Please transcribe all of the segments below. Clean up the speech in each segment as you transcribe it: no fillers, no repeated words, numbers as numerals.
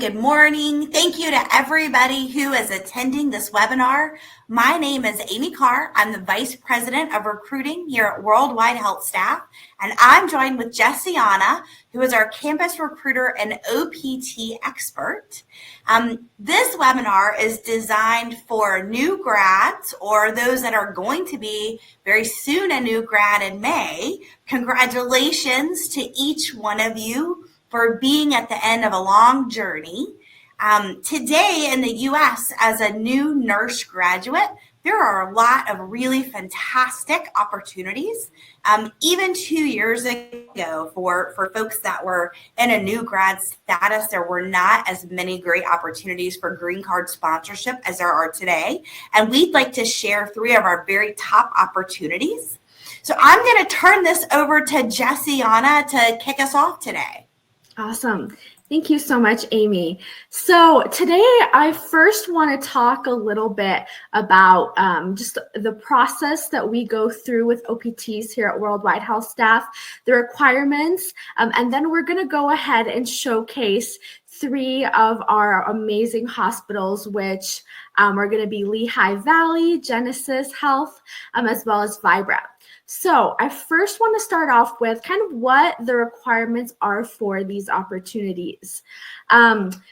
good morning. Thank you to everybody who is attending this webinar. My name is Amy Carr. I'm the Vice President of Recruiting here at Worldwide HealthStaff, and I'm joined with Jessiana, who is our campus recruiter and OPT expert. This webinar is designed for new grads or those that are going to be very soon a new grad in May. Congratulations to each one of you for being at the end of a long journey. Today in the U.S., as a new nurse graduate, there are a lot of really fantastic opportunities. Even 2 years ago, for folks that were in a new grad status, there were not as many great opportunities for green card sponsorship as there are today. And we'd like to share 3 of our very top opportunities. So I'm going to turn this over to Jessiana to kick us off today. Awesome. Thank you so much, Amy. So today I first want to talk a little bit about just the process that we go through with OPTs here at Worldwide HealthStaff, the requirements, and then we're going to go ahead and showcase 3 of our amazing hospitals, which are going to be Lehigh Valley, Genesis Health, as well as Vibra. So I first want to start off with kind of what the requirements are for these opportunities.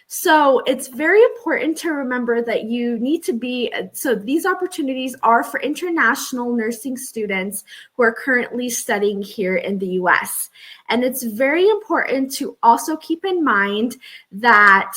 So it's very important to remember that you need to be, so these opportunities are for international nursing students who are currently studying here in the US. And it's very important to also keep in mind that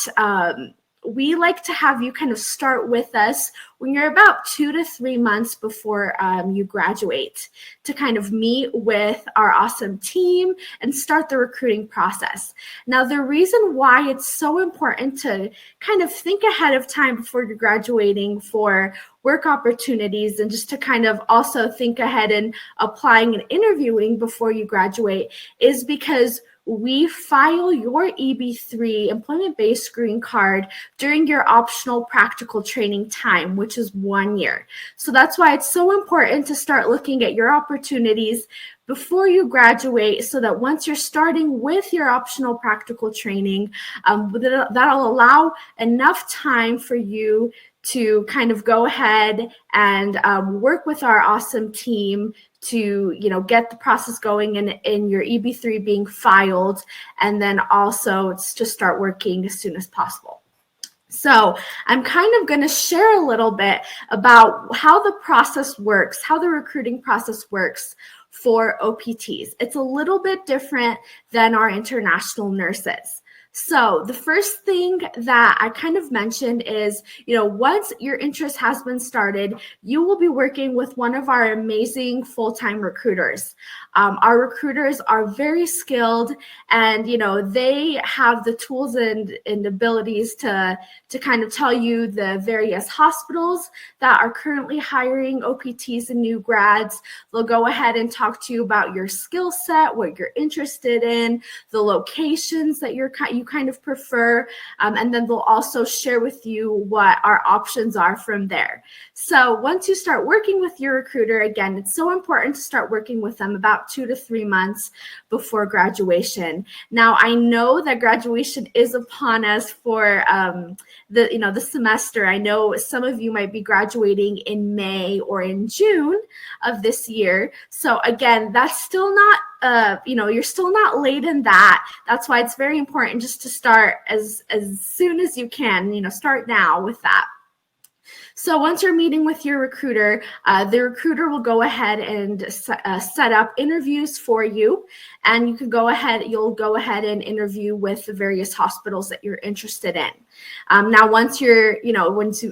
we like to have you kind of start with us when you're about 2 to 3 months before you graduate to kind of meet with our awesome team and start the recruiting process. Now, the reason why it's so important to kind of think ahead of time before you're graduating for work opportunities and just to kind of also think ahead in applying and interviewing before you graduate is because we file your EB3 employment-based green card during your optional practical training time, which is 1 year. So that's why it's so important to start looking at your opportunities before you graduate so that once you're starting with your optional practical training, that'll allow enough time for you to kind of go ahead and work with our awesome team to, get the process going in your EB3 being filed, and then also it's just start working as soon as possible. So I'm kind of going to share a little bit about how the process works, how the recruiting process works for OPTs. It's a little bit different than our international nurses. So the first thing that I kind of mentioned is, once your interest has been started, you will be working with one of our amazing full-time recruiters. Our recruiters are very skilled and, they have the tools and abilities to kind of tell you the various hospitals that are currently hiring OPTs and new grads. They'll go ahead and talk to you about your skill set, what you're interested in, the locations that you kind of prefer, and then they'll also share with you what our options are from there. So once you start working with your recruiter, again, it's so important to start working with them about 2 to 3 months before graduation. Now, I know that graduation is upon us for the semester. I know some of you might be graduating in May or in June of this year. So again, that's still not you're still not late in that. That's why it's very important just to start as soon as you can, start now with that. So once you're meeting with your recruiter, the recruiter will go ahead and set up interviews for you, and you'll go ahead and interview with the various hospitals that you're interested in. Now, once you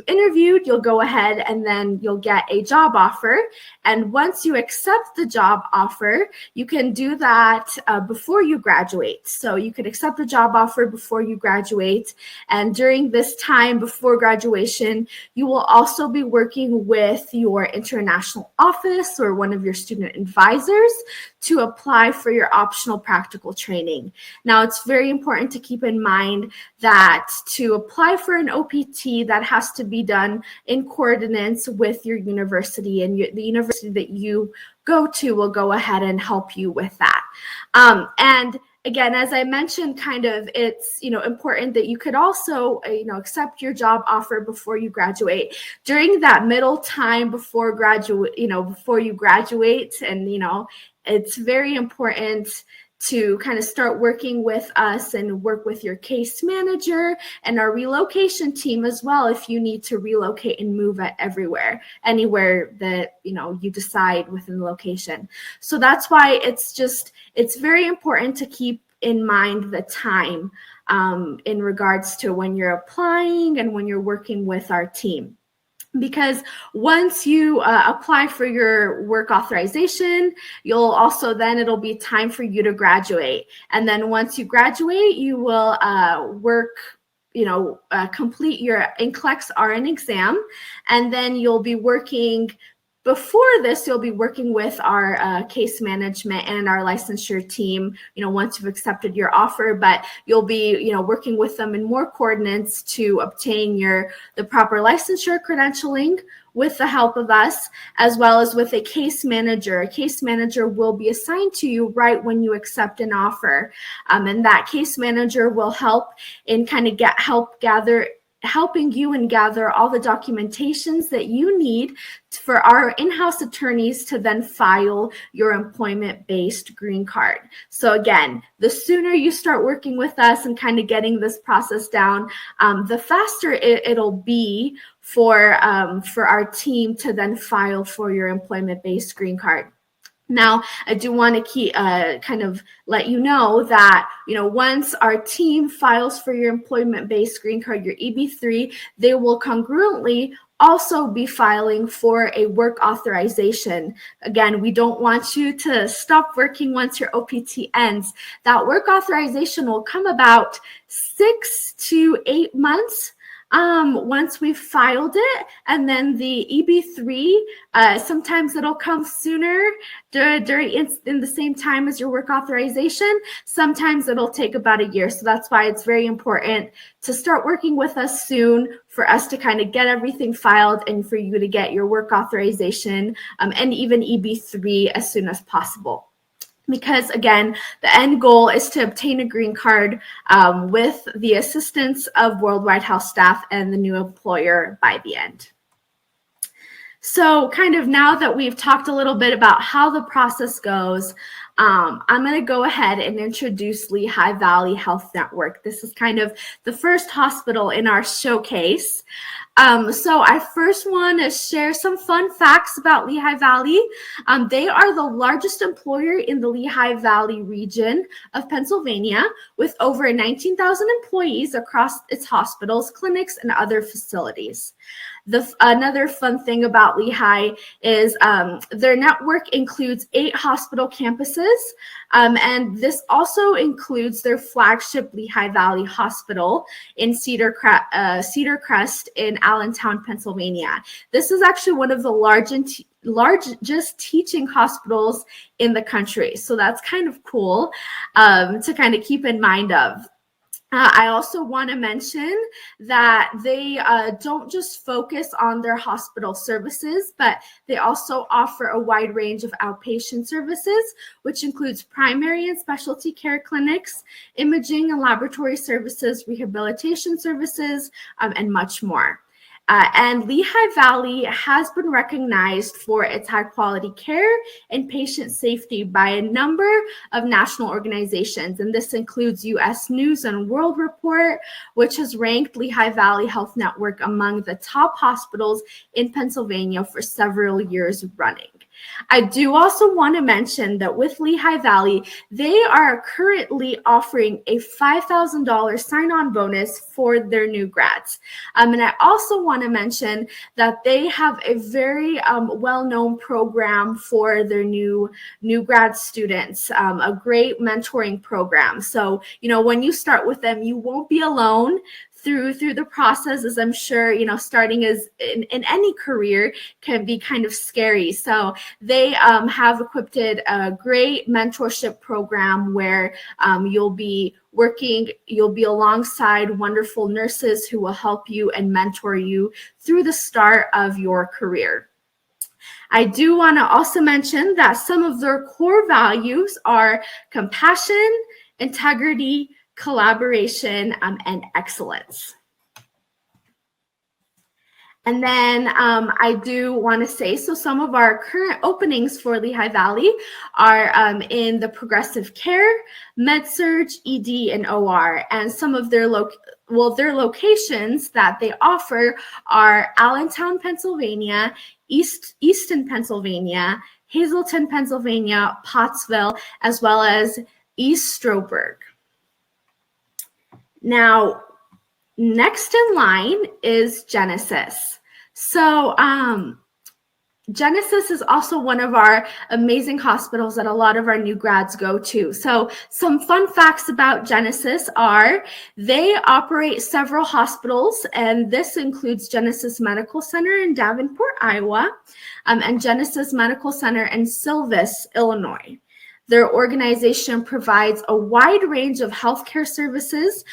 interviewed, you'll go ahead and then you'll get a job offer. And once you accept the job offer, you can do that before you graduate. So you could accept the job offer before you graduate. And during this time before graduation, you will also be working with your international office or one of your student advisors to apply for your optional practical training. Now, it's very important to keep in mind that to apply for an OPT, that has to be done in coordinates with your university, and the university that you go to will go ahead and help you with that. And again, as I mentioned, kind of, it's, important that you could also, accept your job offer before you graduate. During that middle time before before you graduate, and, it's very important to kind of start working with us and work with your case manager and our relocation team as well if you need to relocate and move anywhere that you decide within the location. So that's why it's very important to keep in mind the time in regards to when you're applying and when you're working with our team. Because once you apply for your work authorization, it'll be time for you to graduate. And then once you graduate, you will complete your NCLEX RN exam. And then you'll be working with our case management and our licensure team, once you've accepted your offer, but you'll be, working with them in more coordinates to obtain the proper licensure credentialing with the help of us, as well as with a case manager. A case manager will be assigned to you right when you accept an offer. And that case manager will help in kind of helping you and gather all the documentations that you need for our in-house attorneys to then file your employment-based green card. So again, the sooner you start working with us and kind of getting this process down, the faster it'll be for our team to then file for your employment-based green card. Now, I do want to kind of let you know that, once our team files for your employment-based green card, your EB-3, they will congruently also be filing for a work authorization. Again, we don't want you to stop working once your OPT ends. That work authorization will come about 6 to 8 months once we've filed it. And then the EB-3, sometimes it'll come sooner in the same time as your work authorization. Sometimes it'll take about a year. So that's why it's very important to start working with us soon, for us to kind of get everything filed and for you to get your work authorization and even EB-3 as soon as possible. Because again, the end goal is to obtain a green card with the assistance of Worldwide HealthStaff and the new employer by the end. So kind of now that we've talked a little bit about how the process goes, I'm going to go ahead and introduce Lehigh Valley Health Network. This is kind of the first hospital in our showcase. So I first want to share some fun facts about Lehigh Valley. They are the largest employer in the Lehigh Valley region of Pennsylvania, with over 19,000 employees across its hospitals, clinics, and other facilities. Another fun thing about Lehigh is their network includes 8 hospital campuses, and this also includes their flagship Lehigh Valley Hospital in Cedar Crest in Allentown, Pennsylvania. This is actually one of the largest teaching hospitals in the country, so that's kind of cool to kind of keep in mind of. I also want to mention that they don't just focus on their hospital services, but they also offer a wide range of outpatient services, which includes primary and specialty care clinics, imaging and laboratory services, rehabilitation services, and much more. And Lehigh Valley has been recognized for its high quality care and patient safety by a number of national organizations. And this includes U.S. News and World Report, which has ranked Lehigh Valley Health Network among the top hospitals in Pennsylvania for several years running. I do also want to mention that with Lehigh Valley, they are currently offering a $5,000 sign-on bonus for their new grads. And I also want to mention that they have a very well-known program for their new grad students, a great mentoring program. So, when you start with them, you won't be alone through the process, as I'm sure, starting as in any career can be kind of scary. So they have equipped a great mentorship program where you'll be alongside wonderful nurses who will help you and mentor you through the start of your career. I do want to also mention that some of their core values are compassion, integrity, collaboration, and excellence. And then I do want to say, so some of our current openings for Lehigh Valley are in the progressive care, med-surg, ED, and OR. And some of their locations that they offer are Allentown, Pennsylvania, Easton, Pennsylvania, Hazleton, Pennsylvania, Pottsville, as well as East Stroudsburg. Now, next in line is Genesis. So Genesis is also one of our amazing hospitals that a lot of our new grads go to. So some fun facts about Genesis are they operate several hospitals, and this includes Genesis Medical Center in Davenport, Iowa, and Genesis Medical Center in Silvis, Illinois. Their organization provides a wide range of healthcare services.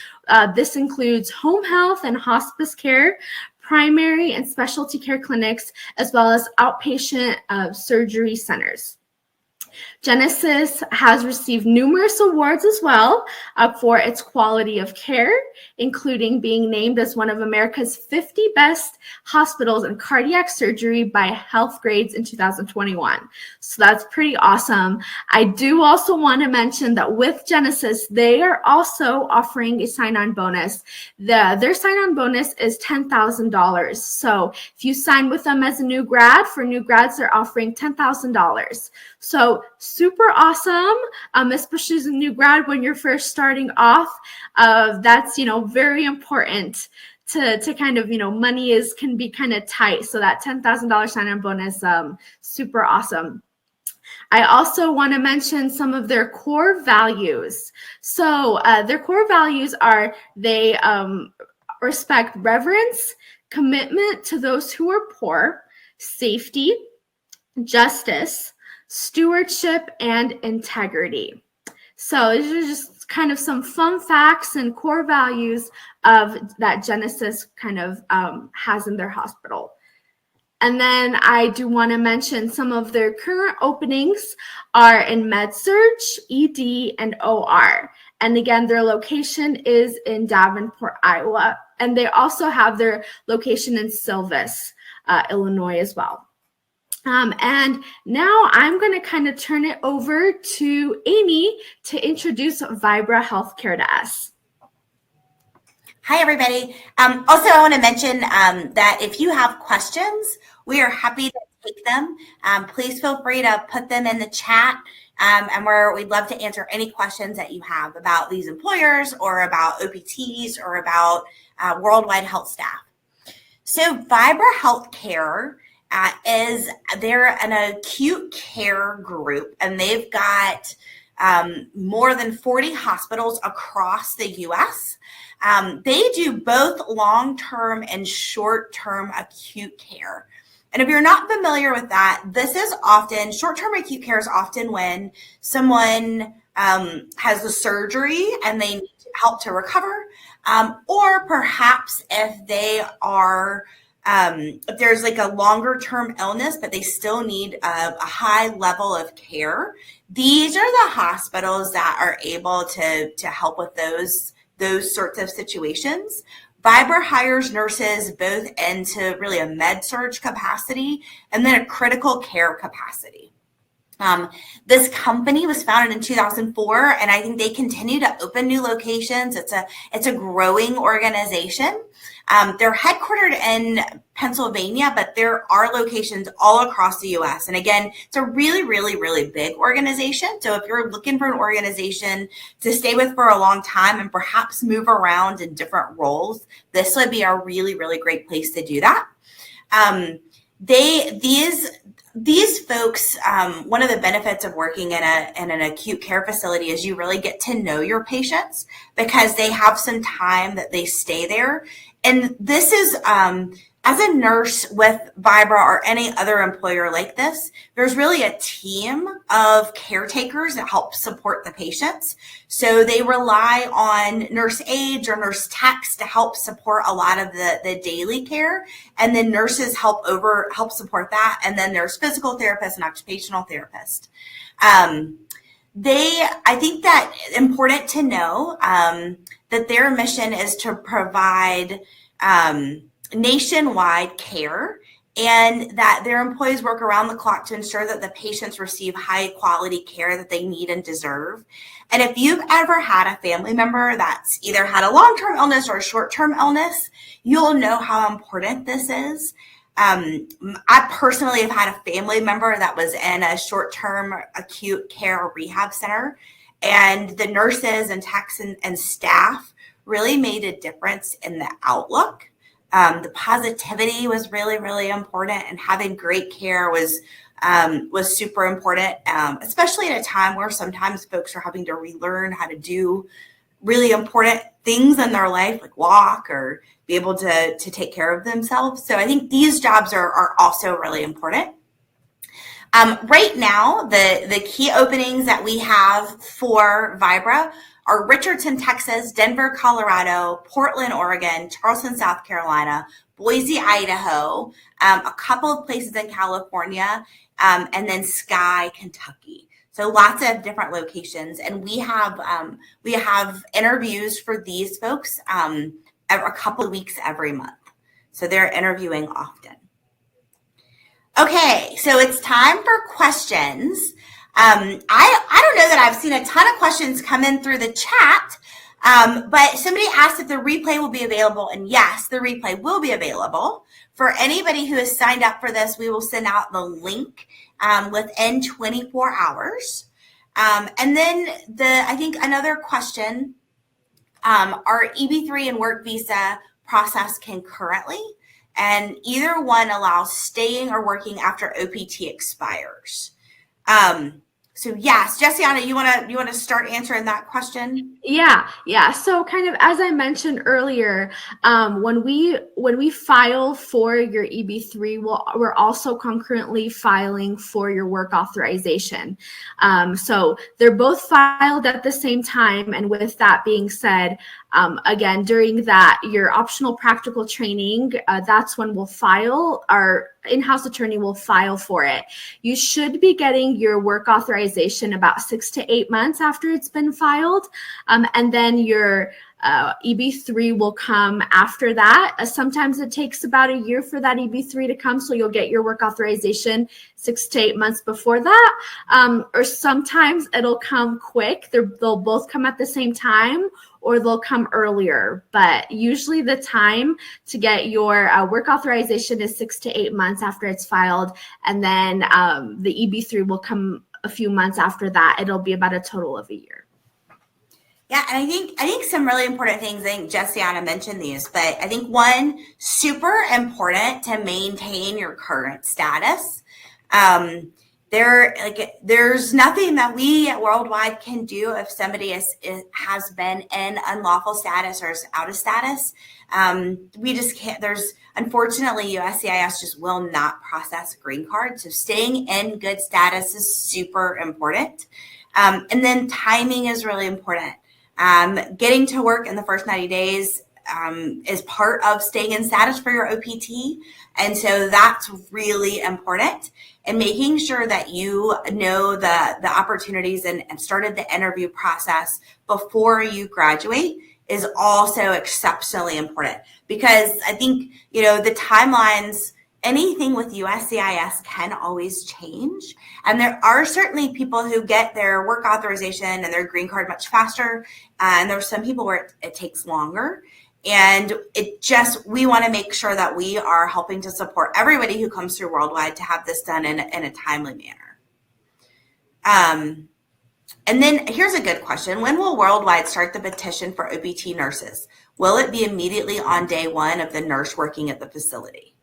This includes home health and hospice care, primary and specialty care clinics, as well as outpatient surgery centers. Genesis has received numerous awards as well for its quality of care, including being named as one of America's 50 best hospitals in cardiac surgery by Health Grades in 2021. So that's pretty awesome. I do also want to mention that with Genesis, they are also offering a sign-on bonus. Their sign-on bonus is $10,000. So if you sign with them as a new grad, for new grads, they're offering $10,000. So super awesome, especially as a new grad when you're first starting off. That's, very important to kind of, money can be kind of tight. So that $10,000 sign-on bonus, super awesome. I also want to mention some of their core values. So their core values are they respect reverence, commitment to those who are poor, safety, justice, stewardship, and integrity. So these are just kind of some fun facts and core values of that Genesis kind of has in their hospital. And then I do want to mention some of their current openings are in med-surg, ED, and OR. And again, their location is in Davenport, Iowa. And they also have their location in Silvis, Illinois as well. And now I'm going to kind of turn it over to Amy to introduce Vibra Healthcare to us. Hi, everybody. Also, I want to mention that if you have questions, we are happy to take them. Please feel free to put them in the chat, and we'd love to answer any questions that you have about these employers or about OPTs or about worldwide health staff. So Vibra Healthcare they're an acute care group, and they've got more than 40 hospitals across the U.S. They do both long-term and short-term acute care. And if you're not familiar with that, this is often, short-term acute care is often when someone has a surgery and they need help to recover, or perhaps if they are if there's like a longer term illness, but they still need a high level of care. These are the hospitals that are able to help with those sorts of situations. Vibra hires nurses both into really a med-surg capacity and then a critical care capacity. This company was founded in 2004, and I think they continue to open new locations. It's a growing organization. They're headquartered in Pennsylvania, but there are locations all across the U.S. And again, it's a really, really, really big organization. So if you're looking for an organization to stay with for a long time and perhaps move around in different roles, this would be a really, really great place to do that. These folks, one of the benefits of working in an acute care facility is you really get to know your patients because they have some time that they stay there. And this is, as a nurse with Vibra or any other employer like this, there's really a team of caretakers that help support the patients. So they rely on nurse aides or nurse techs to help support a lot of the daily care. And then nurses help support that. And then there's physical therapists and occupational therapists. I think that important to know that their mission is to provide nationwide care, and that their employees work around the clock to ensure that the patients receive high quality care that they need and deserve. And if you've ever had a family member that's either had a long-term illness or a short-term illness, you'll know how important this is. I personally have had a family member that was in a short-term acute care rehab center, and the nurses and techs and staff really made a difference in the outlook. The positivity was really, really important, and having great care was super important, especially at a time where sometimes folks are having to relearn how to do really important things in their life, like walk or be able to take care of themselves. So I think these jobs are also really important. Right now, the key openings that we have for Vibra are Richardson, Texas, Denver, Colorado, Portland, Oregon, Charleston, South Carolina, Boise, Idaho, a couple of places in California, and then Sky, Kentucky. So lots of different locations, and we have interviews for these folks a couple of weeks every month. So they're interviewing often. Okay, so it's time for questions. I don't know that I've seen a ton of questions come in through the chat, but somebody asked if the replay will be available, and yes, the replay will be available. For anybody who has signed up for this, we will send out the link within 24 hours. And then I think another question, are EB3 and work visa processed concurrently? And either one allows staying or working after OPT expires. So yes, Jessiana, you wanna start answering that question? Yeah. So kind of as I mentioned earlier, when we file for your EB3, we're also concurrently filing for your work authorization. So they're both filed at the same time. And with that being said, again, during that, your optional practical training, that's when we'll file. Our in-house attorney will file for it. You should be getting your work authorization about 6 to 8 months after it's been filed. And then your EB3 will come after that. Sometimes it takes about a year for that EB3 to come, so you'll get your work authorization 6 to 8 months before that. Or sometimes it'll come quick. They'll both come at the same time, or they'll come earlier. But usually the time to get your work authorization is 6 to 8 months after it's filed. And then the EB3 will come a few months after that. It'll be about a total of a year. Yeah, and I think some really important things, I think Jessiana mentioned these, but I think one, super important to maintain your current status. There's nothing that we at Worldwide can do if somebody has been in unlawful status or is out of status. We just can't. Unfortunately, USCIS just will not process a green card. So staying in good status is super important. And then timing is really important. Getting to work in the first 90 days is part of staying in status for your OPT. And so that's really important. And making sure that you know the opportunities and started the interview process before you graduate is also exceptionally important, because I think, the timelines, anything with USCIS can always change. And there are certainly people who get their work authorization and their green card much faster. And there are some people where it takes longer. And we want to make sure that we are helping to support everybody who comes through Worldwide to have this done in a timely manner. And then here's a good question. When will Worldwide start the petition for OPT nurses? Will it be immediately on day one of the nurse working at the facility?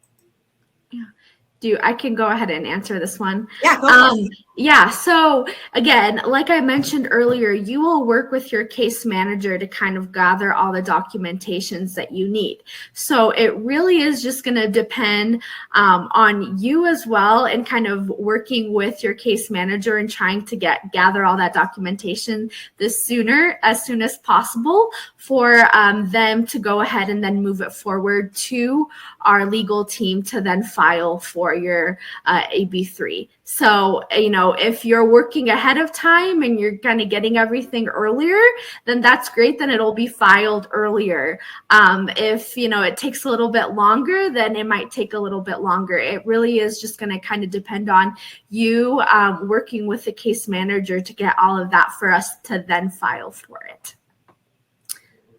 I can go ahead and answer this one. Yeah, go for it. Yeah. So again, like I mentioned earlier, you will work with your case manager to kind of gather all the documentations that you need. So it really is just going to depend on you as well, and kind of working with your case manager and trying to gather all that documentation as soon as possible for them to go ahead and then move it forward to our legal team to then file for your AB3. So, if you're working ahead of time and you're kind of getting everything earlier, then that's great. Then it'll be filed earlier. If, it takes a little bit longer, then it might take a little bit longer. It really is just going to kind of depend on you working with the case manager to get all of that for us to then file for it.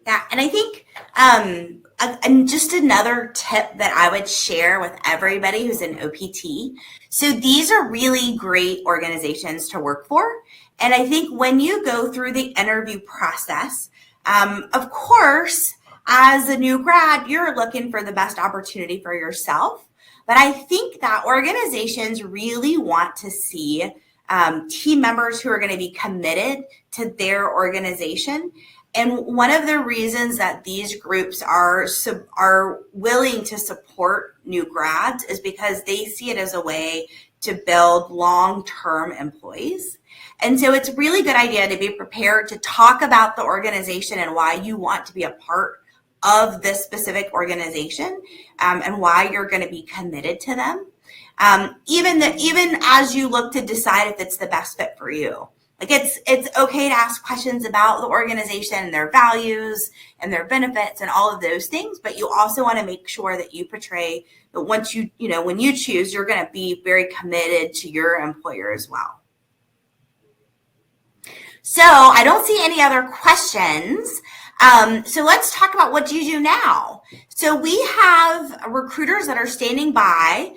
Yeah, and I think and just another tip that I would share with everybody who's in OPT. So these are really great organizations to work for. And I think when you go through the interview process, of course, as a new grad, you're looking for the best opportunity for yourself. But I think that organizations really want to see team members who are going to be committed to their organization. And one of the reasons that these groups are willing to support new grads is because they see it as a way to build long-term employees. And so it's a really good idea to be prepared to talk about the organization and why you want to be a part of this specific organization, and why you're going to be committed to them. Even as you look to decide if it's the best fit for you. Like it's okay to ask questions about the organization and their values and their benefits and all of those things, but you also want to make sure that you portray that once when you choose, you're going to be very committed to your employer as well. So I don't see any other questions. So let's talk about what you do now. So we have recruiters that are standing by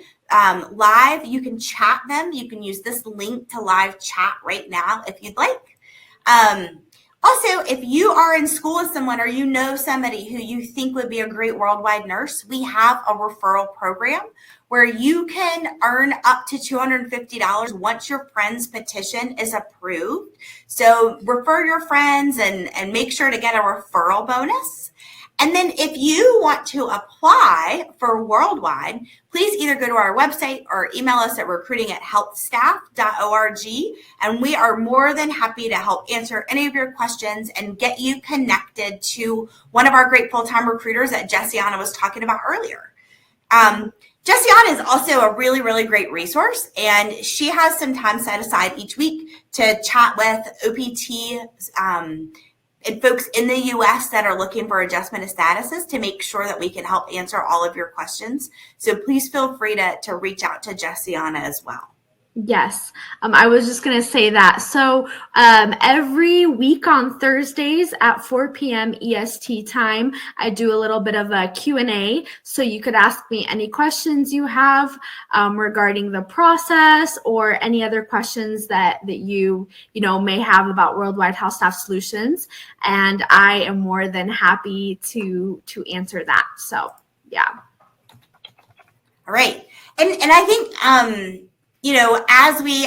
live. You can chat them. You can use this link to live chat right now if you'd like. Also, if you are in school with someone or you know somebody who you think would be a great worldwide nurse, we have a referral program where you can earn up to $250 once your friend's petition is approved. So refer your friends and make sure to get a referral bonus. And then if you want to apply for worldwide, please either go to our website or email us at recruiting@healthstaff.org. And we are more than happy to help answer any of your questions and get you connected to one of our great full-time recruiters that Jessiana was talking about earlier. Jessiana is also a really, really great resource, and she has some time set aside each week to chat with OPT and folks in the U.S. that are looking for adjustment of statuses to make sure that we can help answer all of your questions. So please feel free to reach out to Jessiana as well. Yes, I was just going to say that. So every week on Thursdays at 4 p.m. EST time, I do a little bit of a Q&A. So you could ask me any questions you have regarding the process or any other questions that you may have about Worldwide HealthStaff Solutions. And I am more than happy to answer that. So, yeah. All right. And I think,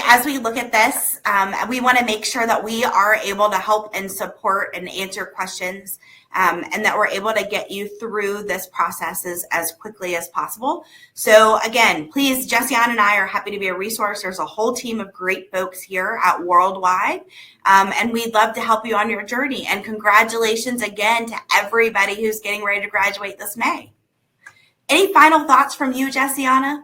as we look at this, we want to make sure that we are able to help and support and answer questions, and that we're able to get you through this process as quickly as possible. So again, please, Jessiana and I are happy to be a resource. There's a whole team of great folks here at Worldwide, and we'd love to help you on your journey. And congratulations again to everybody who's getting ready to graduate this May. Any final thoughts from you, Jessiana?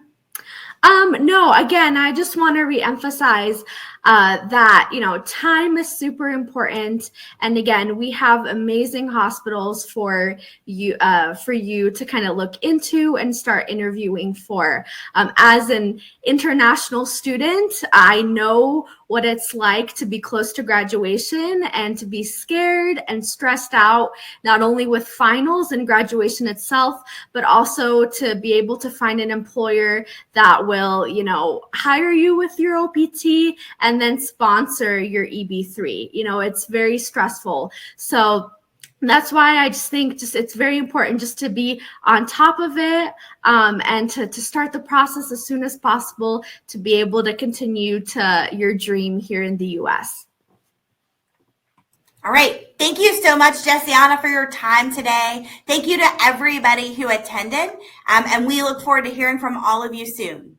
No, again, I just want to reemphasize that, time is super important. And again, we have amazing hospitals for you to kind of look into and start interviewing for. As an international student, I know what it's like to be close to graduation and to be scared and stressed out, not only with finals and graduation itself, but also to be able to find an employer that will, hire you with your OPT and then sponsor your EB3. It's very stressful. So that's why I just think it's very important just to be on top of it, and to start the process as soon as possible to be able to continue to your dream here in the U.S. All right. Thank you so much, Jessiana, for your time today. Thank you to everybody who attended, and we look forward to hearing from all of you soon.